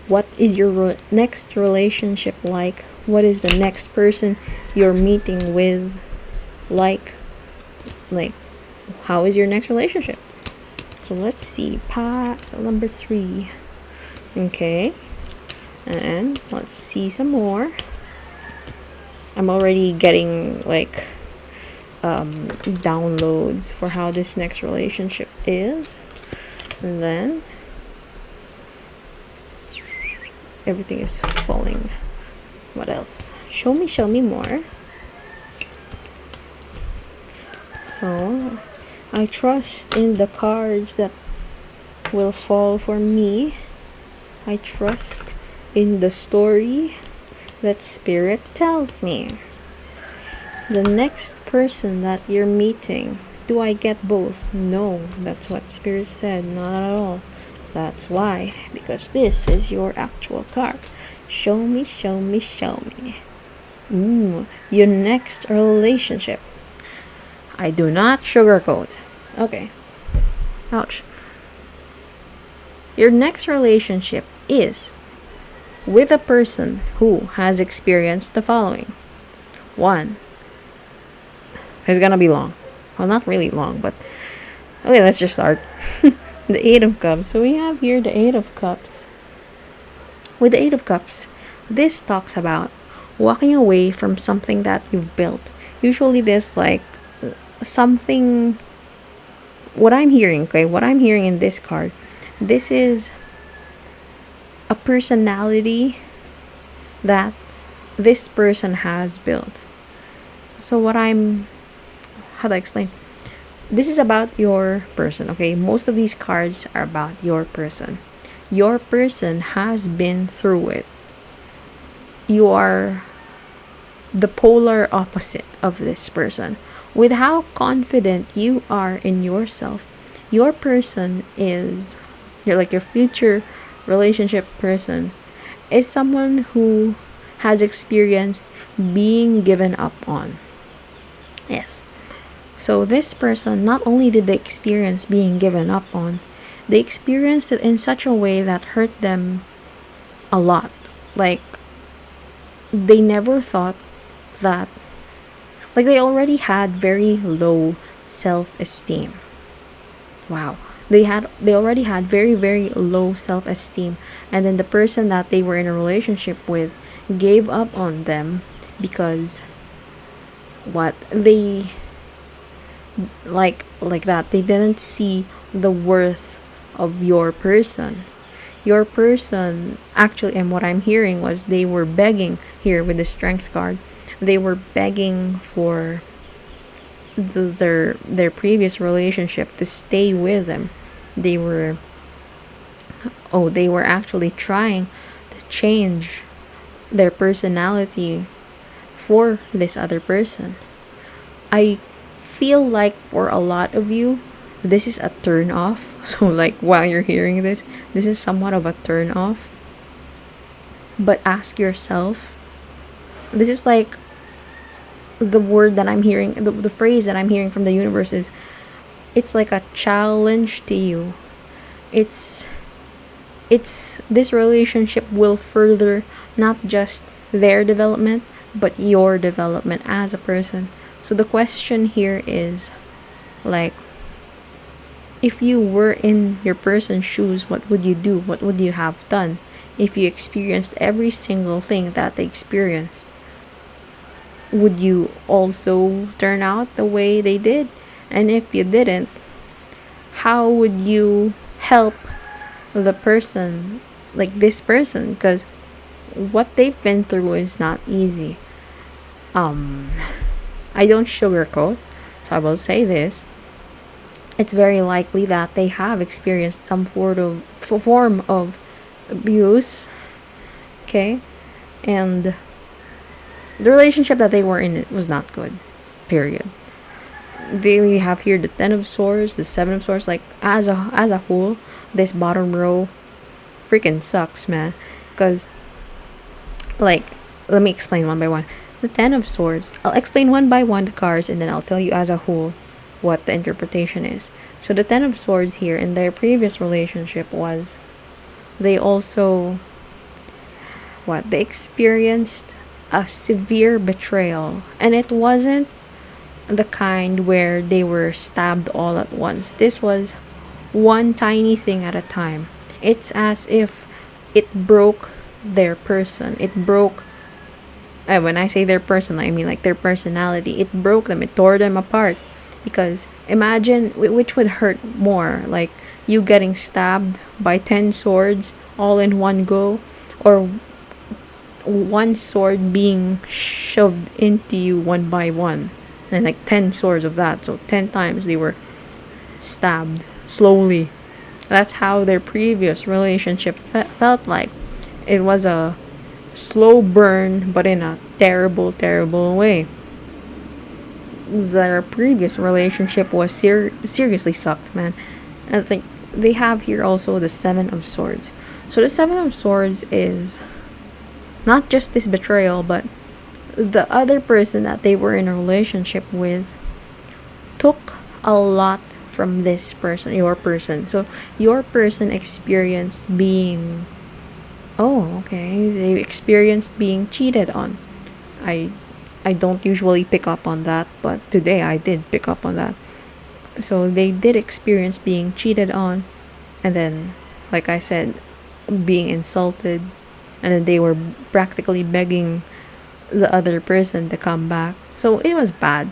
what is your next relationship like? What is the next person you're meeting with like? Like, how is your next relationship? So let's see, pile number 3. Okay, and let's see some more. I'm already getting like downloads for how this next relationship is. And then everything is falling. What else? Show me more. So I trust in the cards that will fall for me. I trust in the story that Spirit tells me. The next person that you're meeting, do I get both? No, that's what Spirit said, not at all. That's why, because this is your actual card. Show me. Your next relationship. I do not sugarcoat. Okay. Ouch. Your next relationship is with a person who has experienced the following. 1. It's gonna be long. Well, not really long, but okay, let's just start. The 8 of Cups. So we have here the 8 of Cups. With the 8 of Cups, this talks about walking away from something that you've built. Usually this like something, what I'm hearing in this card, this is a personality that this person has built. So how do I explain? This is about your person, okay? Most of these cards are about your person. Your person has been through it. You are the polar opposite of this person. With how confident you are in yourself, your person is, you're like your future relationship person, is someone who has experienced being given up on. Yes. So this person, not only did they experience being given up on, they experienced it in such a way that hurt them a lot. Like, they never thought that, like, they already had very low self-esteem. Wow. They already had very, very low self-esteem. And then the person that they were in a relationship with gave up on them because they like that, they didn't see the worth of your person. Your person actually, and what I'm hearing was they were begging here with the Strength card. They were begging for their previous relationship to stay with them. They were actually trying to change their personality for this other person. I feel like for a lot of you, this is a turn off. So like while you're hearing this is somewhat of a turn off. But ask yourself, this is like the word that I'm hearing, the phrase that I'm hearing from the universe is, it's like a challenge to you. It's this relationship will further not just their development, but your development as a person. So the question here is, like, if you were in your person's shoes, what would you do? What would you have done if you experienced every single thing that they experienced? Would you also turn out the way they did? And if you didn't, how would you help the person, like this person? Because what they've been through is not easy. I don't sugarcoat, so I will say this. It's very likely that they have experienced some form of abuse, okay? And the relationship that they were in, it was not good, period. They have here the 10 of swords, the 7 of swords. Like, as a whole, this bottom row freaking sucks, man. Because, like, let me explain one by one. The 10 of swords, I'll explain one by one the cards, and then I'll tell you as a whole what the interpretation is. So the 10 of swords here in their previous relationship was, they also, what, they experienced a severe betrayal. And it wasn't the kind where they were stabbed all at once. This was one tiny thing at a time. It's as if it broke their person. It broke, when I say their person, I mean like their personality. It broke them. It tore them apart. Because imagine which would hurt more, like you getting stabbed by 10 swords all in one go, or one sword being shoved into you one by one, and like 10 swords of that. So 10 times they were stabbed slowly. That's how their previous relationship felt like. It was a slow burn, but in a terrible, terrible way. Their previous relationship was seriously sucked, man. And I think they have here also the 7 of swords. So the 7 of swords is not just this betrayal, but the other person that they were in a relationship with took a lot from this person, your person. So your person experienced being, oh, okay, they experienced being cheated on. I I don't usually pick up on that, but today I did pick up on that. So they did experience being cheated on, and then, like I said, being insulted, and then they were practically begging the other person to come back. So it was bad.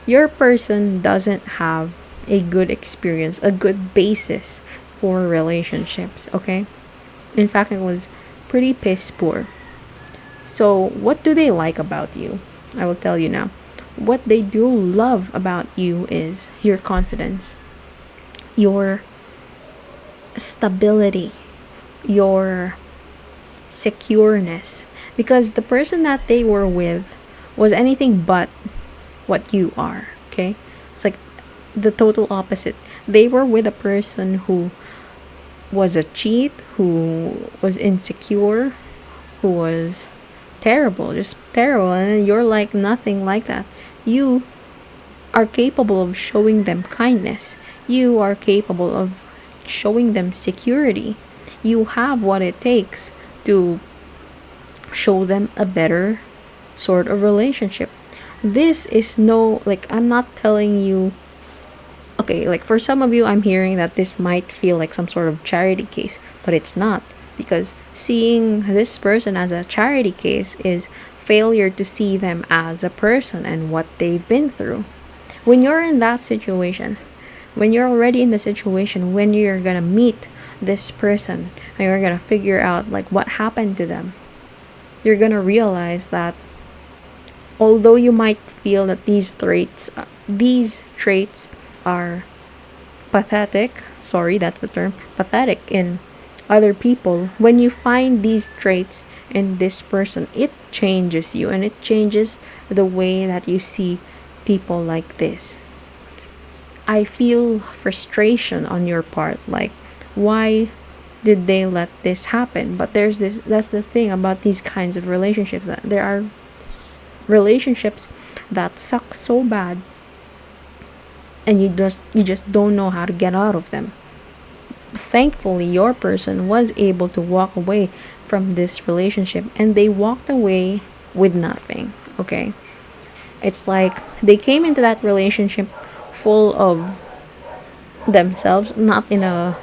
Your person doesn't have a good experience, a good basis for relationships, okay? In fact, it was pretty piss poor. So, what do they like about you? I will tell you now. What they do love about you is your confidence, your stability, your secureness. Because the person that they were with was anything but what you are, okay? It's like the total opposite. They were with a person who was a cheat, who was insecure, who was terrible, just terrible, and you're like nothing like that. You are capable of showing them kindness. You are capable of showing them security. You have what it takes to show them a better sort of relationship. This is no, like, I'm not telling you, okay, like for some of you, I'm hearing that this might feel like some sort of charity case, but it's not. Because seeing this person as a charity case is failure to see them as a person and what they've been through. When you're in that situation, when you're already in the situation, when you're gonna meet this person and you're gonna figure out like what happened to them, you're gonna realize that although you might feel that these traits are pathetic, sorry, that's the term, pathetic in other people, when you find these traits in this person, it changes you, and it changes the way that you see people like this. I feel frustration on your part, like, why did they let this happen? But that's the thing about these kinds of relationships, that there are relationships that suck so bad, and you just don't know how to get out of them. Thankfully, your person was able to walk away from this relationship, and they walked away with nothing. Okay, it's like they came into that relationship full of themselves, not in a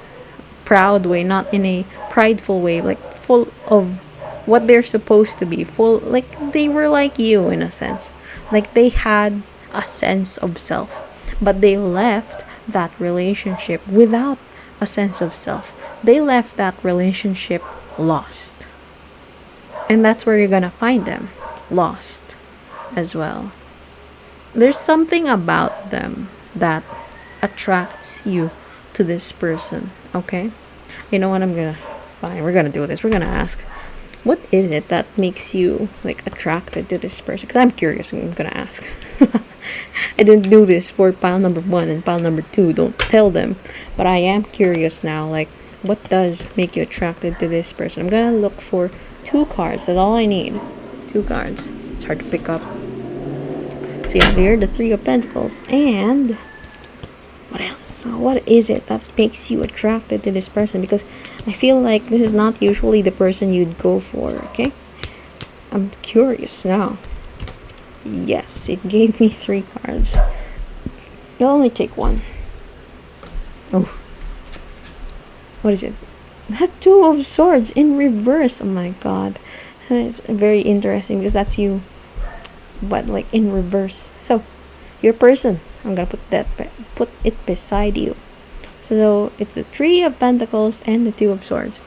proud way, not in a prideful way, like full of what they're supposed to be, full, like they were like you in a sense, like they had a sense of self, but they left that relationship without a sense of self. They left that relationship lost, and that's where you're gonna find them, lost as well. There's something about them that attracts you to this person. Okay, you know what, I'm gonna, fine, we're gonna do this, we're gonna ask, what is it that makes you like attracted to this person? Because I'm curious, I'm gonna ask. I didn't do this for pile number 1 and pile number 2, don't tell them, but I am curious now, like what does make you attracted to this person? I'm gonna look for 2 cards, that's all I need. 2 cards, it's hard to pick up. So yeah, here the 3 of Pentacles. And what else? What is it that makes you attracted to this person? Because I feel like this is not usually the person you'd go for. Okay, I'm curious now. Yes, it gave me 3 cards. I'll only take 1. Oh, what is it? The 2 of Swords in reverse. Oh my god, it's very interesting because that's you, but like in reverse. So your person, I'm gonna put it beside you. So it's the 3 of Pentacles and the 2 of Swords.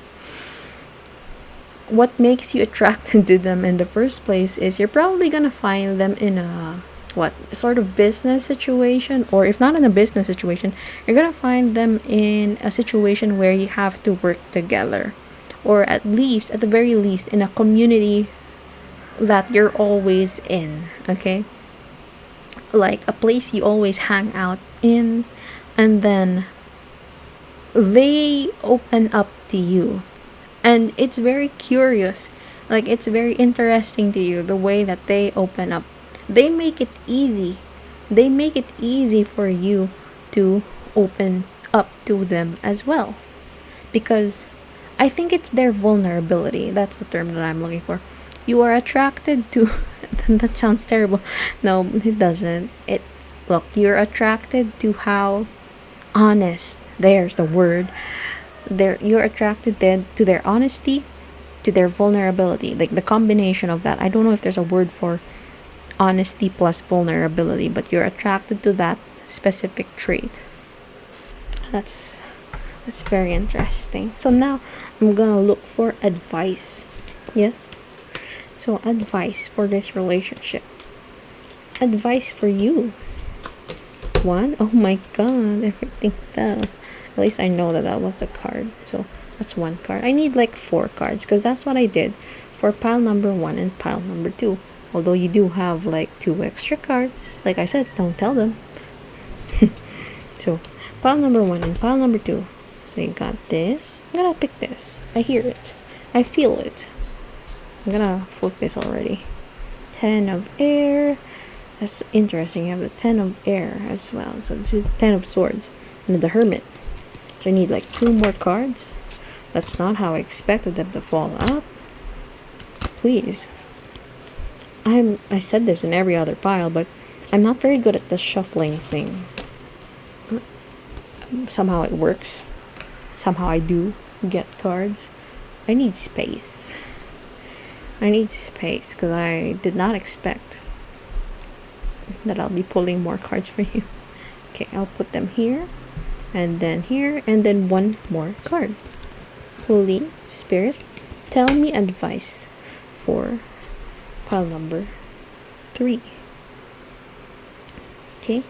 What makes you attracted to them in the first place is you're probably gonna find them in a sort of business situation, or if not in a business situation, you're gonna find them in a situation where you have to work together, or at the very least in a community that you're always in. Okay, like a place you always hang out in, and then they open up to you, and it's very curious, like it's very interesting to you the way that they open up. They make it easy for you to open up to them as well, because I think it's their vulnerability, that's the term that I'm looking for. You are attracted to that sounds terrible. No, it doesn't. Look, you're attracted to how honest, there's the word, you're attracted then to their honesty, to their vulnerability, like the combination of that. I don't know if there's a word for honesty plus vulnerability, but you're attracted to that specific trait. That's very interesting. So now I'm gonna look for advice. Yes, so advice for this relationship, advice for you. 1, oh my god, everything fell. At least I know that was the card. So that's 1 card. I need like 4 cards because that's what I did for pile number 1 and pile number 2. Although you do have like 2 extra cards. Like I said, don't tell them. So pile number 1 and pile number 2. So you got this. I'm gonna pick this. I hear it. I feel it. I'm gonna flip this already. 10 of Air. That's interesting. You have the 10 of Air as well. So this is the 10 of Swords and the Hermit. So I need like 2 more cards. That's not how I expected them to fall out. Please. I said this in every other pile, but I'm not very good at the shuffling thing. Somehow it works. Somehow I do get cards. I need space. Because I did not expect that I'll be pulling more cards for you. Okay, I'll put them here, and then here, and then 1 more card. Please, Spirit, tell me advice for pile number 3. Okay,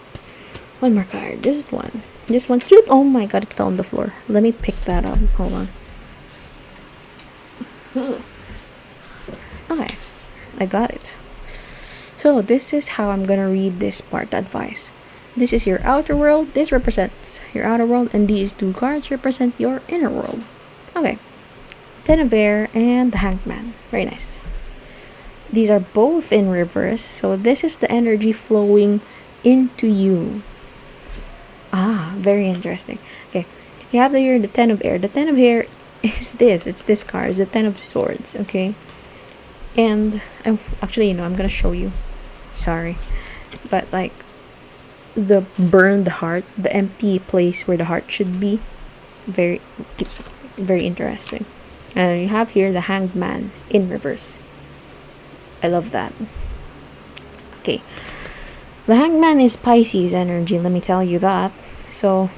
1 more card. Just one cute. Oh my god, it fell on the floor. Let me pick that up. Hold on. Okay, I got it. So this is how I'm gonna read this part, advice. This is your outer world, this represents your outer world, and these 2 cards represent your inner world. Okay, Ten of Air and the Hanged Man. Very nice. These are both in reverse, so this is the energy flowing into you. Ah, very interesting. Okay, you have here the Ten of Air. The Ten of Air is this. It's this card. It's the Ten of Swords. Okay, and actually, I'm gonna show you. Sorry, but like the burned heart, the empty place where the heart should be. Very, very interesting. And you have here the Hanged Man in reverse. I love that. Okay, the Hanged Man is Pisces energy. Let me tell you that. So,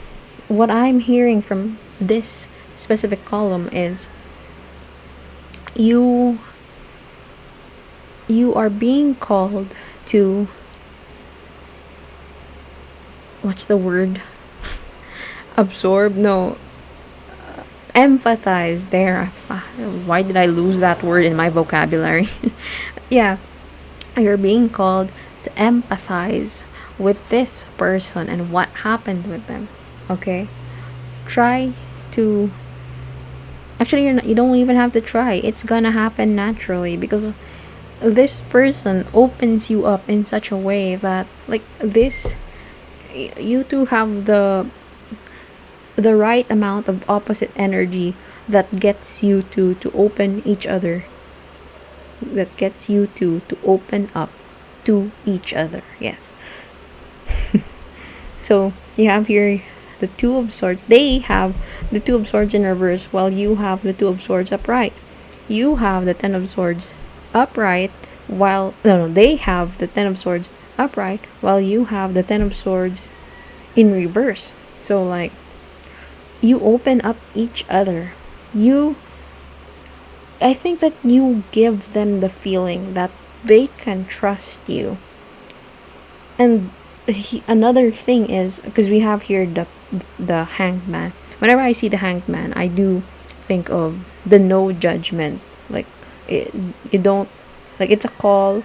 what I'm hearing from this specific column is you are being called to, what's the word? Absorb? No. Empathize. There. Why did I lose that word in my vocabulary? Yeah. You're being called to empathize with this person and what happened with them. Okay? Try to, actually, you don't even have to try. It's gonna happen naturally because this person opens you up in such a way that, like, this, you two have the right amount of opposite energy that gets you to open each other, that gets you to open up to each other. Yes. So you have here the Two of Swords. They have the Two of Swords in reverse, while you have the Two of Swords upright. You have the Ten of Swords upright, while no, they have the Ten of Swords upright, while you have the Ten of Swords in reverse. So, like, you open up each other. I think that you give them the feeling that they can trust you. And another thing is, because we have here the Hanged Man. Whenever I see the Hanged Man, I do think of the no judgment. Like, you don't, like, it's a call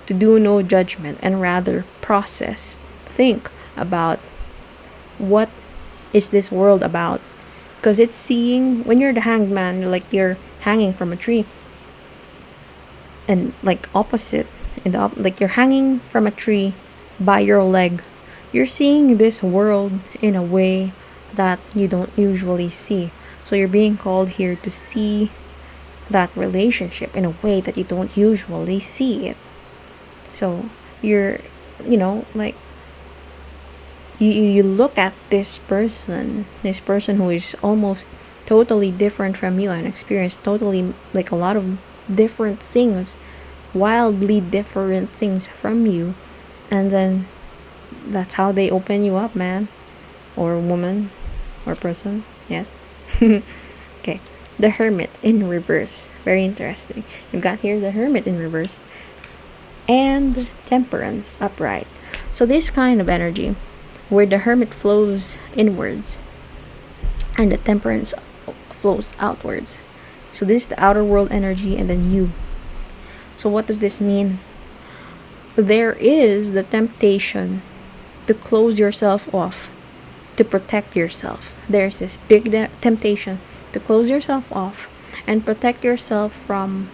to do no judgment and rather process. Think about what is this world about, because it's seeing, when you're the Hanged Man, like, you're hanging from a tree, and like opposite like you're hanging from a tree by your leg. You're seeing this world in a way that you don't usually see. So you're being called here to see that relationship in a way that you don't usually see it. So you're, like, you look at this person who is almost totally different from you and experience totally, like, a lot of different things, wildly different things from you, and then that's how they open you up, man, or woman, or person. Yes. Okay, the Hermit in reverse. Very interesting. You've got here the Hermit in reverse and Temperance upright. So this kind of energy where the Hermit flows inwards and the Temperance flows outwards. So this is the outer world energy, and then you. So what does this mean? There is the temptation to close yourself off, to protect yourself. There's this big temptation to close yourself off and protect yourself from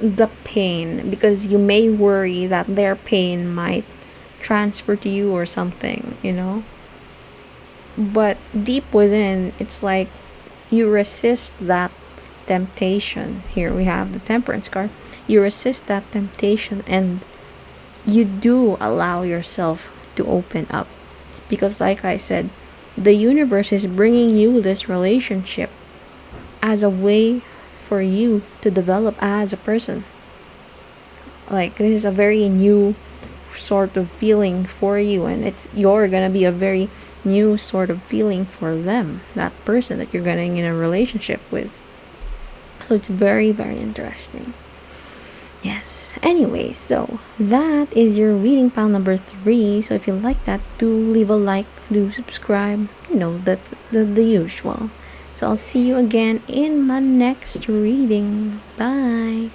the pain, because you may worry that their pain might transfer to you or something, But deep within, it's like you resist that temptation. Here we have the Temperance card. You resist that temptation and you do allow yourself to open up, because, like I said, the universe is bringing you this relationship as a way for you to develop as a person. Like, this is a very new sort of feeling for you, and you're gonna be a very new sort of feeling for them, that person that you're getting in a relationship with. So it's very, very interesting. Yes. Anyway, so that is your reading pile number 3. So if you like that, do leave a like, do subscribe, that's the usual. So I'll see you again in my next reading. Bye.